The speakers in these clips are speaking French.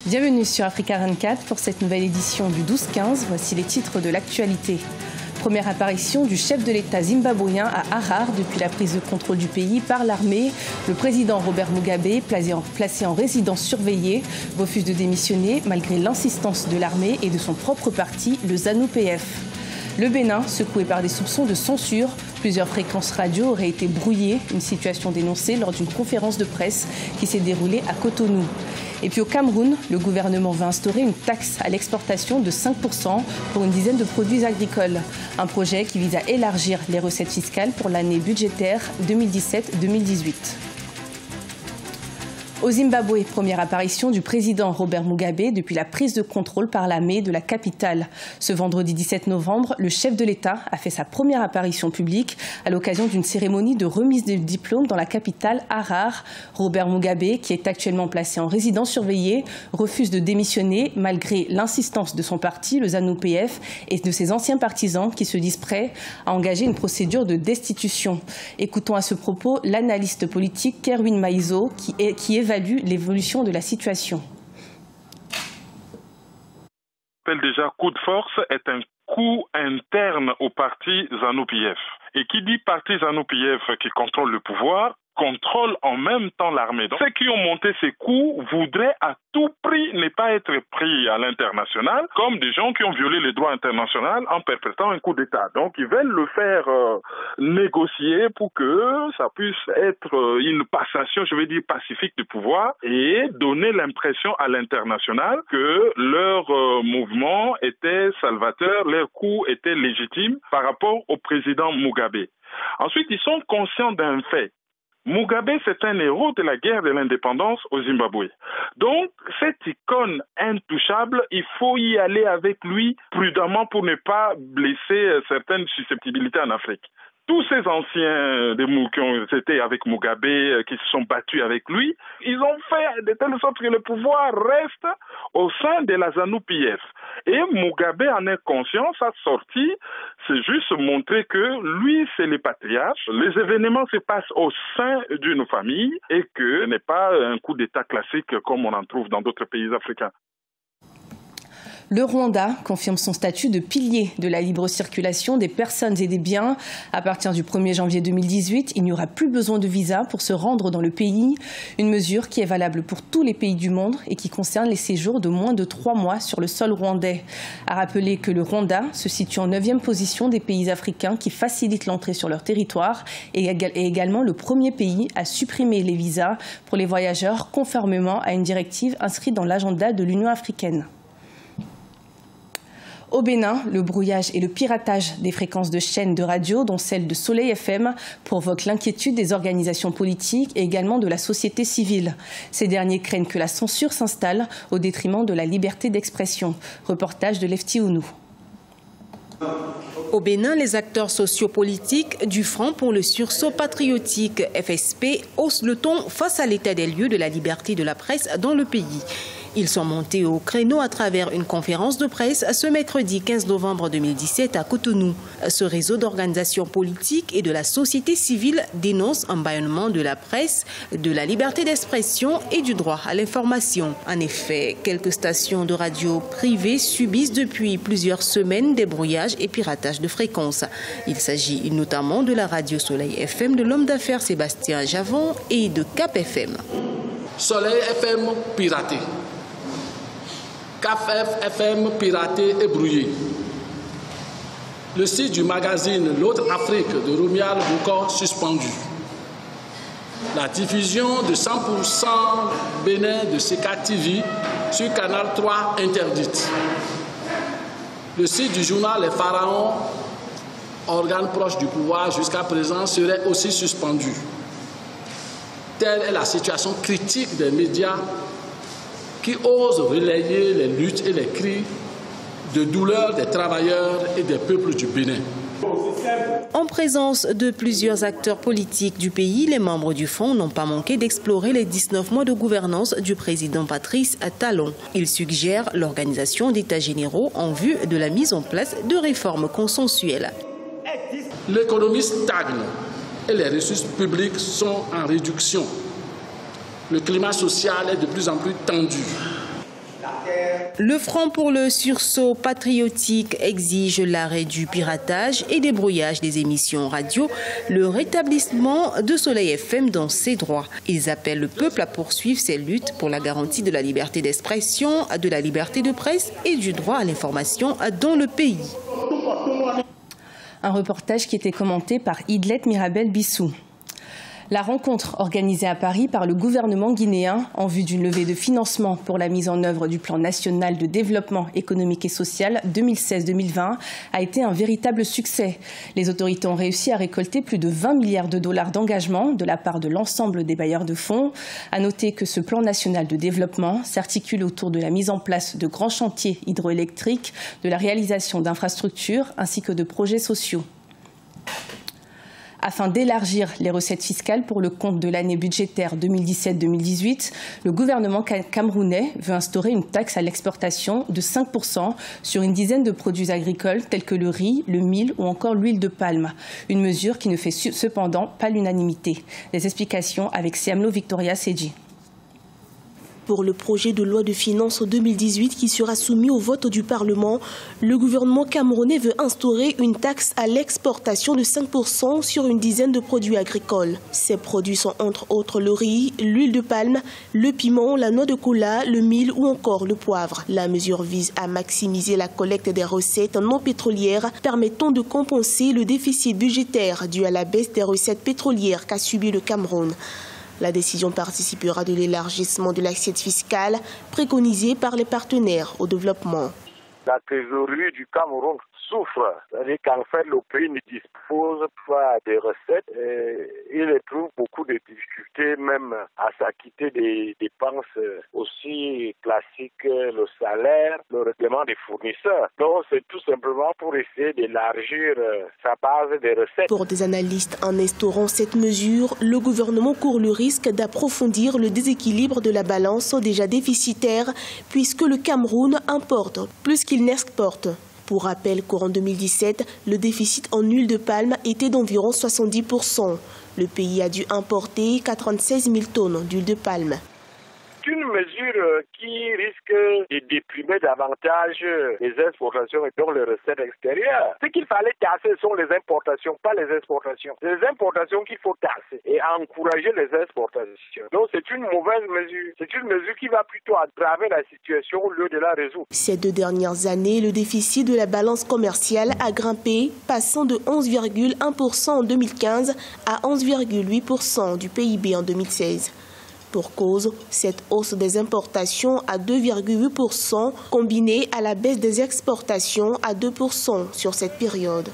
Bienvenue sur Africa 24 pour cette nouvelle édition du 12-15. Voici les titres de l'actualité. Première apparition du chef de l'État zimbabwéen à Harare depuis la prise de contrôle du pays par l'armée. Le président Robert Mugabe, placé en résidence surveillée, refuse de démissionner malgré l'insistance de l'armée et de son propre parti, le ZANU-PF. Le Bénin, secoué par des soupçons de censure, plusieurs fréquences radio auraient été brouillées, une situation dénoncée lors d'une conférence de presse qui s'est déroulée à Cotonou. Et puis au Cameroun, le gouvernement va instaurer une taxe à l'exportation de 5% pour une dizaine de produits agricoles. Un projet qui vise à élargir les recettes fiscales pour l'année budgétaire 2017-2018. Au Zimbabwe, première apparition du président Robert Mugabe depuis la prise de contrôle par l'armée de la capitale. Ce vendredi 17 novembre, le chef de l'État a fait sa première apparition publique à l'occasion d'une cérémonie de remise de diplôme dans la capitale Harare. Robert Mugabe, qui est actuellement placé en résidence surveillée, refuse de démissionner malgré l'insistance de son parti, le ZANU-PF, et de ses anciens partisans qui se disent prêts à engager une procédure de destitution. Écoutons à ce propos l'analyste politique Kerwin Maizo qui évalue l'évolution de la situation. Déjà, coup de force est un coup interne au parti ZANU-PF. Et qui dit parti ZANU-PF qui contrôle le pouvoir, contrôle en même temps l'armée. Donc, ceux qui ont monté ces coups voudraient à tout prix ne pas être pris à l'international comme des gens qui ont violé les droits internationaux en perpétrant un coup d'État. Donc, ils veulent le faire négocier pour que ça puisse être une passation, je vais dire, pacifique du pouvoir et donner l'impression à l'international que leur mouvement était salvateur, leur coup était légitime par rapport au président Mugabe. Ensuite, ils sont conscients d'un fait. Mugabe, c'est un héros de la guerre de l'indépendance au Zimbabwe. Donc, cette icône intouchable, il faut y aller avec lui prudemment pour ne pas blesser certaines susceptibilités en Afrique. Tous ces anciens qui ont été avec Mugabe, qui se sont battus avec lui, ils ont fait de telle sorte que le pouvoir reste au sein de la ZANU-PF. Et Mugabe en est conscient, sa sortie, c'est juste montrer que lui, c'est le patriarche. Les événements se passent au sein d'une famille et que ce n'est pas un coup d'État classique comme on en trouve dans d'autres pays africains. Le Rwanda confirme son statut de pilier de la libre circulation des personnes et des biens. À partir du 1er janvier 2018, il n'y aura plus besoin de visa pour se rendre dans le pays. Une mesure qui est valable pour tous les pays du monde et qui concerne les séjours de moins de 3 mois sur le sol rwandais. À rappeler que le Rwanda se situe en 9e position des pays africains qui facilitent l'entrée sur leur territoire et également le premier pays à supprimer les visas pour les voyageurs conformément à une directive inscrite dans l'agenda de l'Union africaine. Au Bénin, le brouillage et le piratage des fréquences de chaînes de radio, dont celle de Soleil FM, provoquent l'inquiétude des organisations politiques et également de la société civile. Ces derniers craignent que la censure s'installe au détriment de la liberté d'expression. Reportage de Lefty Ounou. Au Bénin, les acteurs sociopolitiques du Front pour le sursaut patriotique FSP haussent le ton face à l'état des lieux de la liberté de la presse dans le pays. Ils sont montés au créneau à travers une conférence de presse ce mercredi 15 novembre 2017 à Cotonou. Ce réseau d'organisations politiques et de la société civile dénonce un bâillonnement de la presse, de la liberté d'expression et du droit à l'information. En effet, quelques stations de radio privées subissent depuis plusieurs semaines des brouillages et piratages de fréquences. Il s'agit notamment de la radio Soleil FM de l'homme d'affaires Sébastien Javon et de Cap FM. Soleil FM piraté. Cap FM piraté et brouillé. Le site du magazine L'Autre Afrique de Romuald Boucan suspendu. La diffusion de 100% Bénin de CK TV sur Canal 3 interdite. Le site du journal Les Pharaons, organe proche du pouvoir jusqu'à présent, serait aussi suspendu. Telle est la situation critique des médias qui osent relayer les luttes et les cris de douleur des travailleurs et des peuples du Bénin. En présence de plusieurs acteurs politiques du pays, les membres du Front n'ont pas manqué d'explorer les 19 mois de gouvernance du président Patrice Talon. Ils suggèrent l'organisation d'états généraux en vue de la mise en place de réformes consensuelles. L'économie stagne et les ressources publiques sont en réduction. Le climat social est de plus en plus tendu. Le Front pour le sursaut patriotique exige l'arrêt du piratage et des brouillages des émissions radio, le rétablissement de Soleil FM dans ses droits. Ils appellent le peuple à poursuivre ses luttes pour la garantie de la liberté d'expression, de la liberté de presse et du droit à l'information dans le pays. Un reportage qui était commenté par Idlet Mirabel Bissou. La rencontre organisée à Paris par le gouvernement guinéen en vue d'une levée de financement pour la mise en œuvre du plan national de développement économique et social 2016-2020 a été un véritable succès. Les autorités ont réussi à récolter plus de 20 milliards de dollars d'engagement de la part de l'ensemble des bailleurs de fonds. À noter que ce plan national de développement s'articule autour de la mise en place de grands chantiers hydroélectriques, de la réalisation d'infrastructures ainsi que de projets sociaux. Afin d'élargir les recettes fiscales pour le compte de l'année budgétaire 2017-2018, le gouvernement camerounais veut instaurer une taxe à l'exportation de 5% sur une dizaine de produits agricoles tels que le riz, le mil ou encore l'huile de palme. Une mesure qui ne fait cependant pas l'unanimité. Des explications avec Siamlo Victoria Seji. Pour le projet de loi de finances 2018 qui sera soumis au vote du Parlement, le gouvernement camerounais veut instaurer une taxe à l'exportation de 5% sur une dizaine de produits agricoles. Ces produits sont entre autres le riz, l'huile de palme, le piment, la noix de cola, le mil ou encore le poivre. La mesure vise à maximiser la collecte des recettes non pétrolières permettant de compenser le déficit budgétaire dû à la baisse des recettes pétrolières qu'a subi le Cameroun. La décision participera de l'élargissement de l'assiette fiscale préconisée par les partenaires au développement. La trésorerie du Cameroun souffre, c'est-à-dire qu'en fait le pays ne dispose pas des recettes et il trouve beaucoup de difficultés même à s'acquitter des dépenses aussi classiques, le salaire, le règlement des fournisseurs. Donc c'est tout simplement pour essayer d'élargir sa base des recettes. Pour des analystes, en instaurant cette mesure, le gouvernement court le risque d'approfondir le déséquilibre de la balance déjà déficitaire puisque le Cameroun importe plus qu'il n'exporte. Pour rappel, courant 2017, le déficit en huile de palme était d'environ 70%. Le pays a dû importer 96 000 tonnes d'huile de palme. C'est une mesure qui risque de déprimer davantage les exportations et donc les recettes extérieures. Ce qu'il fallait tasser sont les importations, pas les exportations. C'est les importations qu'il faut tasser et encourager les exportations. Donc c'est une mauvaise mesure. C'est une mesure qui va plutôt aggraver la situation au lieu de la résoudre. Ces 2 dernières années, le déficit de la balance commerciale a grimpé, passant de 11,1% en 2015 à 11,8% du PIB en 2016. Pour cause, cette hausse des importations à 2,8% combinée à la baisse des exportations à 2% sur cette période.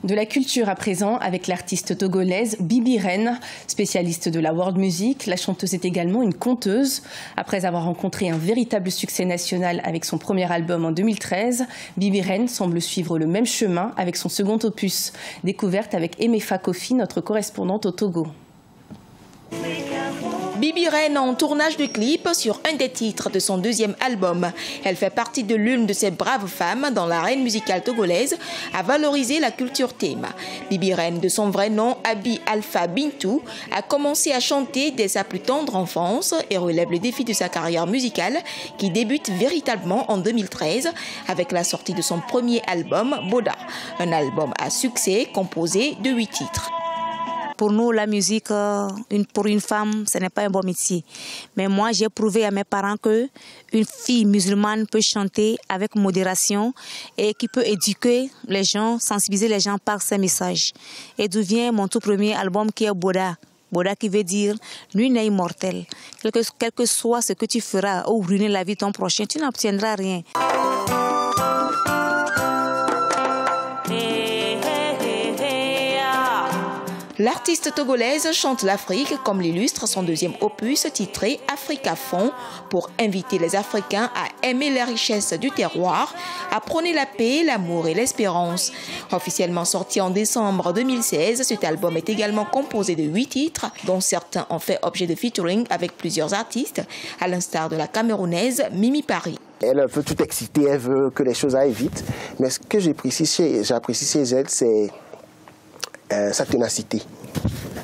De la culture à présent avec l'artiste togolaise Bibi Reine, spécialiste de la world music. La chanteuse est également une conteuse. Après avoir rencontré un véritable succès national avec son premier album en 2013, Bibi Reine semble suivre le même chemin avec son second opus. Découverte avec Emefa Kofi, notre correspondante au Togo. Bibi Reine en tournage de clip sur un des titres de son deuxième album. Elle fait partie de l'une de ces braves femmes dans l'arène musicale togolaise à valoriser la culture théma. Bibi Reine, de son vrai nom Abi Alpha Bintou, a commencé à chanter dès sa plus tendre enfance et relève le défi de sa carrière musicale qui débute véritablement en 2013 avec la sortie de son premier album Boda, un album à succès composé de 8 titres. Pour nous, la musique, pour une femme, ce n'est pas un bon métier. Mais moi, j'ai prouvé à mes parents qu'une fille musulmane peut chanter avec modération et qui peut éduquer les gens, sensibiliser les gens par ses messages. Et d'où vient mon tout premier album qui est Boda. Boda qui veut dire « Nul n'est immortel ». Quel que soit ce que tu feras ou ruiner la vie de ton prochain, tu n'obtiendras rien. L'artiste togolaise chante l'Afrique comme l'illustre son deuxième opus titré Africa Fond pour inviter les Africains à aimer les richesses du terroir, à prôner la paix, l'amour et l'espérance. Officiellement sorti en décembre 2016, cet album est également composé de 8 titres dont certains ont fait objet de featuring avec plusieurs artistes, à l'instar de la Camerounaise Mimi Paris. Elle veut tout exciter, elle veut que les choses aillent vite, mais ce que j'apprécie chez elle, c'est sa ténacité.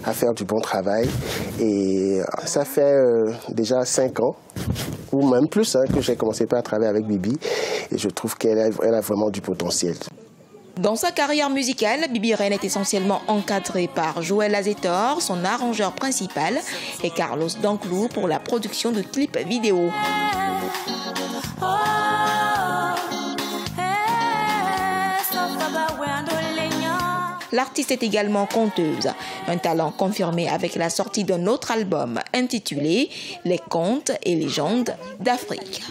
à faire du bon travail. Et ça fait déjà 5 ans, ou même plus, que j'ai commencé à travailler avec Bibi. Et je trouve qu'elle a vraiment du potentiel. Dans sa carrière musicale, Bibi Reine est essentiellement encadrée par Joël Azetor, son arrangeur principal, et Carlos Danclou pour la production de clips vidéo. L'artiste est également conteuse, un talent confirmé avec la sortie d'un autre album intitulé « Les contes et légendes d'Afrique ».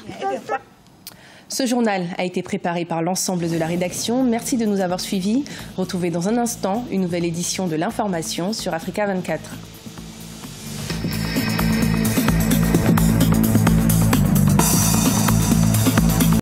Ce journal a été préparé par l'ensemble de la rédaction. Merci de nous avoir suivis. Retrouvez dans un instant une nouvelle édition de l'information sur Africa 24.